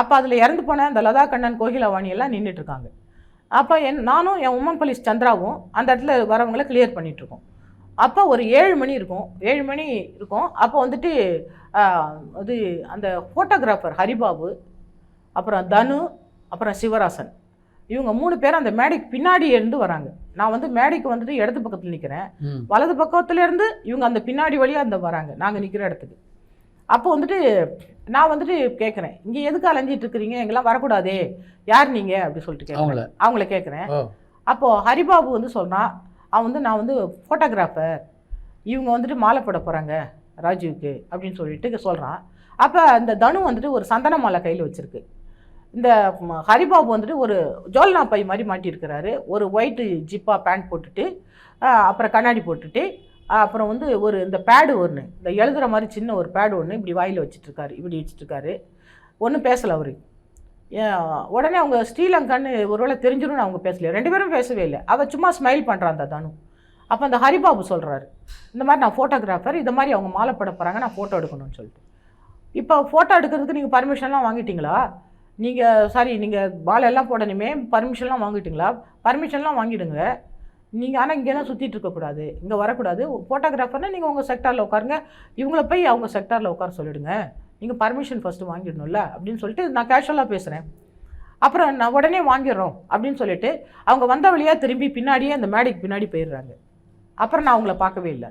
அப்போ அதில் இறந்து போன அந்த லதா கண்ணன் கோகிலவாணி எல்லாம் நின்றுட்டுருக்காங்க. அப்போ நானும் என் உமன் போலீஸ் சந்திராவும் அந்த இடத்துல வரவங்களை கிளியர் பண்ணிகிட்ருக்கோம். அப்போ ஒரு 7 மணி இருக்கும், 7 மணி இருக்கும். அப்போ வந்துட்டு அது அந்த ஃபோட்டோகிராஃபர் ஹரிபாபு, அப்புறம் தனு, அப்புறம் சிவராசன், இவங்க 3 பேரும் அந்த மேடைக்கு பின்னாடி இருந்து வராங்க. நான் வந்து மேடைக்கு வந்துட்டு இடது பக்கத்தில் நிற்கிறேன், வலது பக்கத்துலேருந்து இவங்க அந்த பின்னாடி வழியாக அந்த வராங்க நாங்கள் நிற்கிற இடத்துக்கு. அப்போ வந்துட்டு நான் வந்துட்டு கேட்குறேன், இங்கே எதுக்கு அலைஞ்சிட்டு இருக்கிறீங்க, எங்கெல்லாம் வரக்கூடாதே, யார் நீங்கள் அப்படி சொல்லிட்டு கேட்குறேன். அவங்கள கேட்குறேன். அப்போது ஹரிபாபு வந்து சொல்கிறான், அவன் வந்து நான் வந்து ஃபோட்டோகிராஃபர், இவங்க வந்துட்டு மாலை போட போகிறாங்க ராஜீவுக்கு அப்படின்னு சொல்லிட்டு சொல்கிறான். அப்போ அந்த தனு வந்துட்டு ஒரு சந்தன மாலை கையில் வச்சுருக்கு. இந்த ஹரிபாபு வந்துட்டு ஒரு ஜோல்னா பை மாதிரி மாட்டியிருக்கிறாரு, ஒரு ஒயிட்டு ஜிப்பா பேண்ட் போட்டுட்டு, அப்புறம் கண்ணாடி போட்டுட்டு, அப்புறம் வந்து ஒரு இந்த பேடு ஒன்று, இந்த எழுதுகிற மாதிரி சின்ன ஒரு பேடு ஒன்று இப்படி வாயில் வச்சுட்ருக்காரு, இப்படி வச்சுட்ருக்காரு. ஒன்றும் பேசலை அவர். உடனே அவங்க ஸ்ரீலங்கான்னு ஒருவேளை தெரிஞ்சிடும்னு அவங்க பேசலையே, 2 பேரும் பேசவே இல்லை. அவள் சும்மா ஸ்மைல் பண்ணுறான் அந்த தனு. அப்போ அந்த ஹரிபாபு சொல்கிறாரு, இந்த மாதிரி நான் ஃபோட்டோகிராஃபர், இந்த மாதிரி அவங்க மாலை போட போகிறாங்க, நான் ஃபோட்டோ எடுக்கணும்னு சொல்லிட்டு. இப்போ ஃபோட்டோ எடுக்கிறதுக்கு நீங்கள் பர்மிஷன்லாம் வாங்கிட்டீங்களா? நீங்கள் மாலையெல்லாம் போடணுமே, பர்மிஷன்லாம் வாங்கிட்டீங்களா? பர்மிஷன்லாம் வாங்கிடுங்க. நீங்கள் ஆனால் இங்கே தான் சுற்றிட்டு இருக்கக்கூடாது, இங்கே வரக்கூடாது. ஃபோட்டோகிராஃபர்னால் நீங்கள் உங்கள் செக்டாரில் உட்காருங்க, இவங்கள போய் அவங்க செக்டாரில் உட்கார சொல்லிவிடுங்க, நீங்கள் பர்மிஷன் ஃபஸ்ட்டு வாங்கிடணும்ல அப்படின்னு சொல்லிட்டு நான் கேஷுவலாக பேசுகிறேன். அப்புறம் நான் உடனே வாங்கிடுறோம் அப்படின்னு சொல்லிட்டு அவங்க வந்த வழியாக திரும்பி பின்னாடியே அந்த மேடைக்கு பின்னாடி போயிடுறாங்க. அப்புறம் நான் அவங்கள பார்க்கவே இல்லை.